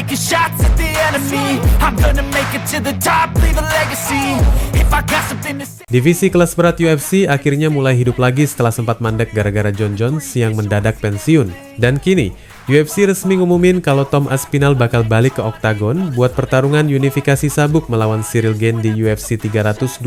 taking shots at the enemy. I'm gonna make it to the top, leave a legacy. If I got something to say. Divisi kelas berat UFC akhirnya mulai hidup lagi setelah sempat mandek gara-gara Jon Jones yang mendadak pensiun. Dan kini, UFC resmi ngumumin kalau Tom Aspinall bakal balik ke oktagon buat pertarungan unifikasi sabuk melawan Ciryl Gane di UFC 321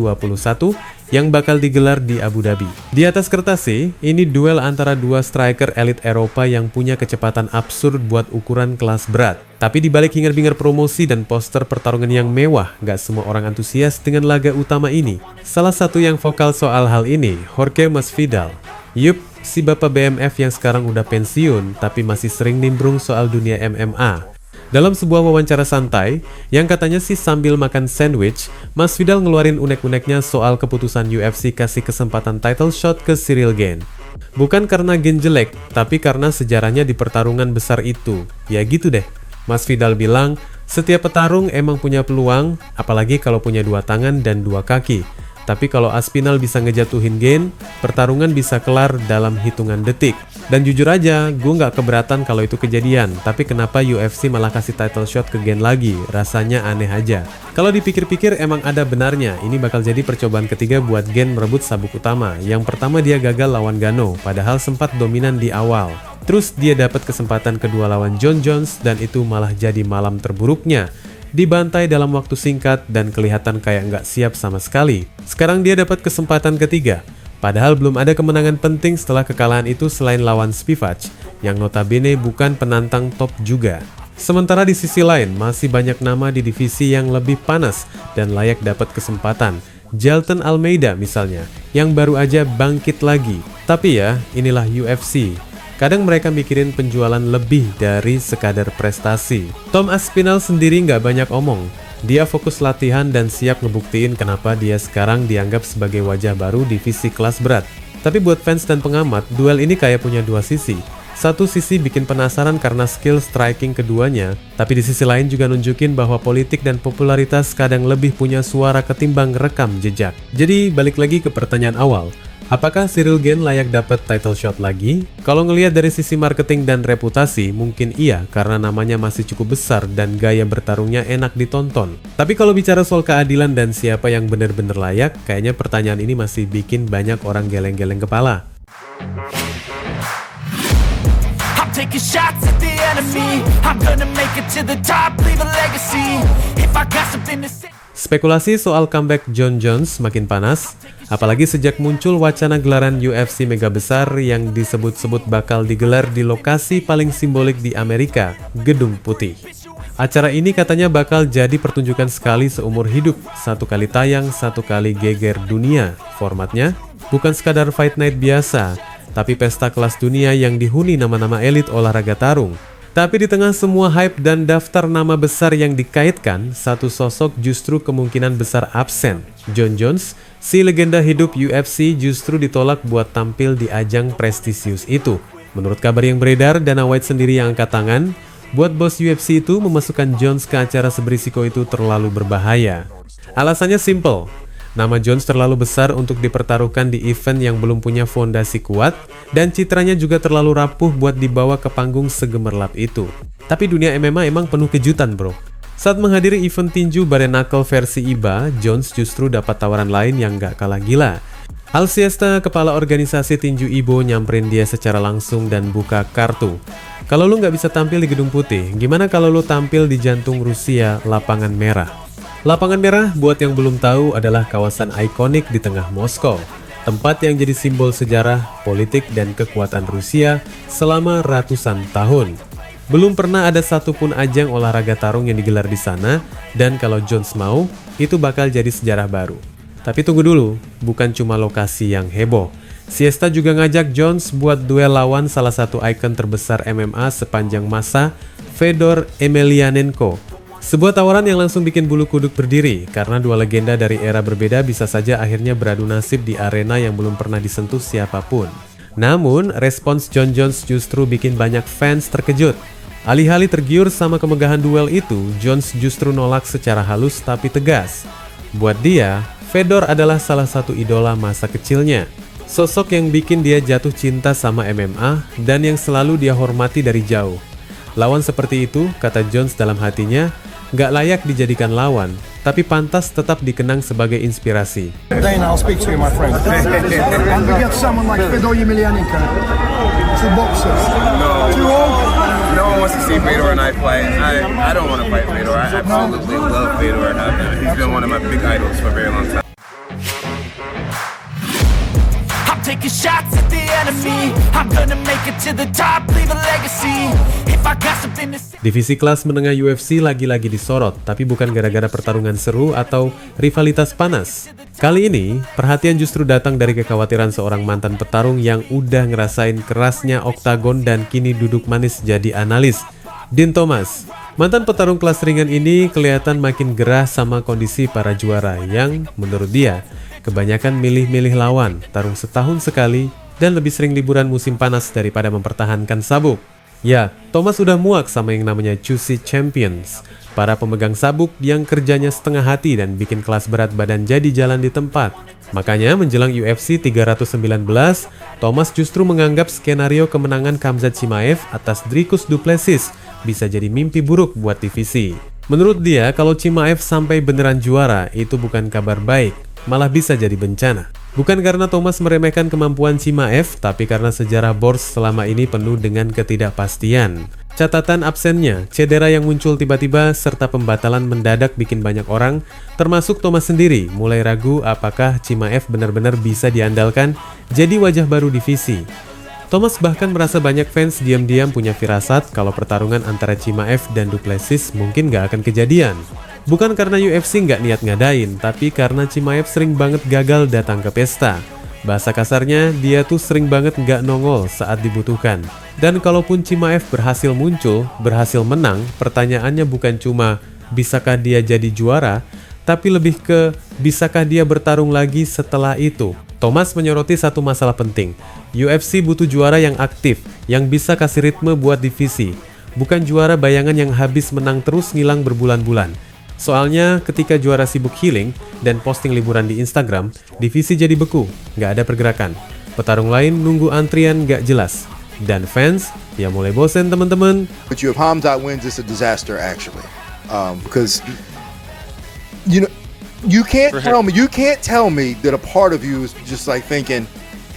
yang bakal digelar di Abu Dhabi. Di atas kertas sih, ini duel antara dua striker elit Eropa yang punya kecepatan absurd buat ukuran kelas berat. Tapi dibalik hingar-bingar promosi dan poster pertarungan yang mewah, gak semua orang antusias dengan laga utama ini. Salah satu yang vokal soal hal ini, Jorge Masvidal. Yup, si bapak BMF yang sekarang udah pensiun tapi masih sering nimbrung soal dunia MMA. Dalam sebuah wawancara santai, yang katanya sih sambil makan sandwich, Masvidal ngeluarin unek-uneknya soal keputusan UFC kasih kesempatan title shot ke Ciryl Gane. Bukan karena Gane jelek, tapi karena sejarahnya di pertarungan besar itu. Ya gitu deh. Masvidal bilang, setiap petarung emang punya peluang, apalagi kalau punya dua tangan dan dua kaki. Tapi kalau Aspinall bisa ngejatuhin Gane, pertarungan bisa kelar dalam hitungan detik. Dan jujur aja, gue nggak keberatan kalau itu kejadian. Tapi kenapa UFC malah kasih title shot ke Gane lagi? Rasanya aneh aja. Kalau dipikir-pikir emang ada benarnya. Ini bakal jadi percobaan ketiga buat Gane merebut sabuk utama. Yang pertama dia gagal lawan Gano, padahal sempat dominan di awal. Terus dia dapat kesempatan kedua lawan Jon Jones dan itu malah jadi malam terburuknya. Dibantai dalam waktu singkat dan kelihatan kayak nggak siap sama sekali. Sekarang dia dapat kesempatan ketiga. Padahal belum ada kemenangan penting setelah kekalahan itu selain lawan Spivac, yang notabene bukan penantang top juga. Sementara di sisi lain, masih banyak nama di divisi yang lebih panas dan layak dapat kesempatan. Jailton Almeida misalnya, yang baru aja bangkit lagi. Tapi ya, inilah UFC. Kadang mereka mikirin penjualan lebih dari sekadar prestasi. Tom Aspinall sendiri nggak banyak omong. Dia fokus latihan dan siap ngebuktiin kenapa dia sekarang dianggap sebagai wajah baru divisi kelas berat. Tapi buat fans dan pengamat, duel ini kayak punya dua sisi. Satu sisi bikin penasaran karena skill striking keduanya, tapi di sisi lain juga nunjukin bahwa politik dan popularitas kadang lebih punya suara ketimbang rekam jejak. Jadi balik lagi ke pertanyaan awal. Apakah Ciryl Gane layak dapat title shot lagi? Kalau ngelihat dari sisi marketing dan reputasi, mungkin iya karena namanya masih cukup besar dan gaya bertarungnya enak ditonton. Tapi kalau bicara soal keadilan dan siapa yang benar-benar layak, kayaknya pertanyaan ini masih bikin banyak orang geleng-geleng kepala. Taking shots at the enemy. I'm gonna make it to the top, leave a legacy. If I got something to say. Spekulasi soal comeback Jon Jones makin panas, apalagi sejak muncul wacana gelaran UFC mega besar yang disebut-sebut bakal digelar di lokasi paling simbolik di Amerika, Gedung Putih. Acara ini katanya bakal jadi pertunjukan sekali seumur hidup, satu kali tayang, satu kali geger dunia. Formatnya bukan sekadar fight night biasa, tapi pesta kelas dunia yang dihuni nama-nama elit olahraga tarung. Tapi di tengah semua hype dan daftar nama besar yang dikaitkan, satu sosok justru kemungkinan besar absen. Jon Jones, si legenda hidup UFC justru ditolak buat tampil di ajang prestisius itu. Menurut kabar yang beredar, Dana White sendiri yang angkat tangan, buat bos UFC itu memasukkan Jones ke acara seberisiko itu terlalu berbahaya. Alasannya simple. Nama Jones terlalu besar untuk dipertaruhkan di event yang belum punya fondasi kuat, dan citranya juga terlalu rapuh buat dibawa ke panggung segemerlap itu. Tapi dunia MMA emang penuh kejutan bro. Saat menghadiri event tinju bare knuckle versi IBA, Jones justru dapat tawaran lain yang gak kalah gila. Al Siesta, kepala organisasi tinju IBO, nyamperin dia secara langsung dan buka kartu. Kalau lu gak bisa tampil di Gedung Putih, gimana kalau lu tampil di jantung Rusia, Lapangan Merah? Lapangan Merah, buat yang belum tahu, adalah kawasan ikonik di tengah Moskow. Tempat yang jadi simbol sejarah, politik, dan kekuatan Rusia selama ratusan tahun. Belum pernah ada satupun ajang olahraga tarung yang digelar di sana, dan kalau Jones mau, itu bakal jadi sejarah baru. Tapi tunggu dulu, bukan cuma lokasi yang heboh. Siesta juga ngajak Jones buat duel lawan salah satu ikon terbesar MMA sepanjang masa, Fedor Emelianenko. Sebuah tawaran yang langsung bikin bulu kuduk berdiri, karena dua legenda dari era berbeda bisa saja akhirnya beradu nasib di arena yang belum pernah disentuh siapapun. Namun, respons Jon Jones justru bikin banyak fans terkejut. Alih-alih tergiur sama kemegahan duel itu, Jones justru nolak secara halus tapi tegas. Buat dia, Fedor adalah salah satu idola masa kecilnya. Sosok yang bikin dia jatuh cinta sama MMA dan yang selalu dia hormati dari jauh. Lawan seperti itu, kata Jones dalam hatinya, nggak layak dijadikan lawan, tapi pantas tetap dikenang sebagai inspirasi. Dana, I'll speak to you, my friend. And we get someone like Fedor Emelianenko, two boxers. Too old? No one wants to see Fedor and I fight. I don't want to fight Fedor. I absolutely love Fedor. He's been one of my big idols for a very long time. I'm taking shots at the enemy. I'm gonna make it to the top, leave a legacy. If I got something to say. Divisi kelas menengah UFC lagi-lagi disorot, tapi bukan gara-gara pertarungan seru atau rivalitas panas. Kali ini, perhatian justru datang dari kekhawatiran seorang mantan petarung yang udah ngerasain kerasnya oktagon dan kini duduk manis jadi analis, Din Thomas. Mantan petarung kelas ringan ini kelihatan makin gerah sama kondisi para juara yang, menurut dia, kebanyakan milih-milih lawan, tarung setahun sekali, dan lebih sering liburan musim panas daripada mempertahankan sabuk. Ya, Thomas udah muak sama yang namanya Juicy Champions, para pemegang sabuk yang kerjanya setengah hati dan bikin kelas berat badan jadi jalan di tempat. Makanya menjelang UFC 319, Thomas justru menganggap skenario kemenangan Khamzat Chimaev atas Dricus du Plessis bisa jadi mimpi buruk buat divisi. Menurut dia, kalau Chimaev sampai beneran juara, itu bukan kabar baik, malah bisa jadi bencana. Bukan karena Thomas meremehkan kemampuan Chimaev, tapi karena sejarah Borz selama ini penuh dengan ketidakpastian. Catatan absennya, cedera yang muncul tiba-tiba, serta pembatalan mendadak bikin banyak orang, termasuk Thomas sendiri, mulai ragu apakah Chimaev benar-benar bisa diandalkan jadi wajah baru divisi. Thomas bahkan merasa banyak fans diam-diam punya firasat kalau pertarungan antara Chimaev dan du Plessis mungkin gak akan kejadian. Bukan karena UFC nggak niat ngadain, tapi karena Chimaev sering banget gagal datang ke pesta. Bahasa kasarnya, dia tuh sering banget nggak nongol saat dibutuhkan. Dan kalaupun Chimaev berhasil muncul, berhasil menang, pertanyaannya bukan cuma bisakah dia jadi juara, tapi lebih ke bisakah dia bertarung lagi setelah itu. Thomas menyoroti satu masalah penting. UFC butuh juara yang aktif, yang bisa kasih ritme buat divisi. Bukan juara bayangan yang habis menang terus ngilang berbulan-bulan. Soalnya ketika juara sibuk healing dan posting liburan di Instagram, divisi jadi beku, nggak ada pergerakan. Petarung lain nunggu antrian nggak jelas. Dan fans, ya mulai bosen teman-teman. But you have Khamzat wins, it's a disaster actually, because you know you can't tell me that a part of you is just like thinking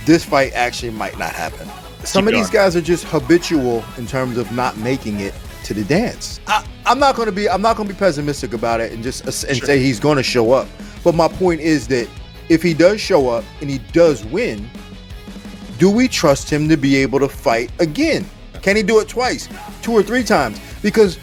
this fight actually might not happen. Some of these guys are just habitual in terms of not making it to the dance. I'm not going to be pessimistic about it and say he's going to show up. But my point is that if he does show up and he does win, do we trust him to be able to fight again? Can he do it twice, 2 or 3 times? Because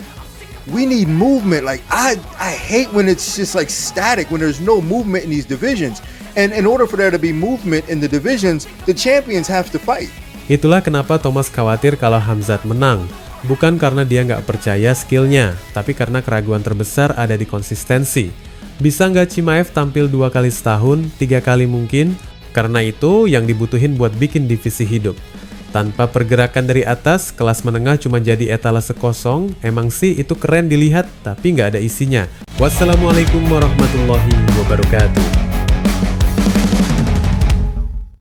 we need movement. Like I hate when it's just like static, when there's no movement in these divisions. And in order for there to be movement in the divisions, the champions have to fight. Itulah kenapa Thomas khawatir kalau Khamzat menang. Bukan karena dia nggak percaya skillnya, tapi karena keraguan terbesar ada di konsistensi. Bisa nggak Chimaev tampil 2 kali setahun, 3 kali mungkin? Karena itu yang dibutuhin buat bikin divisi hidup. Tanpa pergerakan dari atas, kelas menengah cuma jadi etalase kosong. Emang sih itu keren dilihat, tapi nggak ada isinya. Wassalamualaikum warahmatullahi wabarakatuh.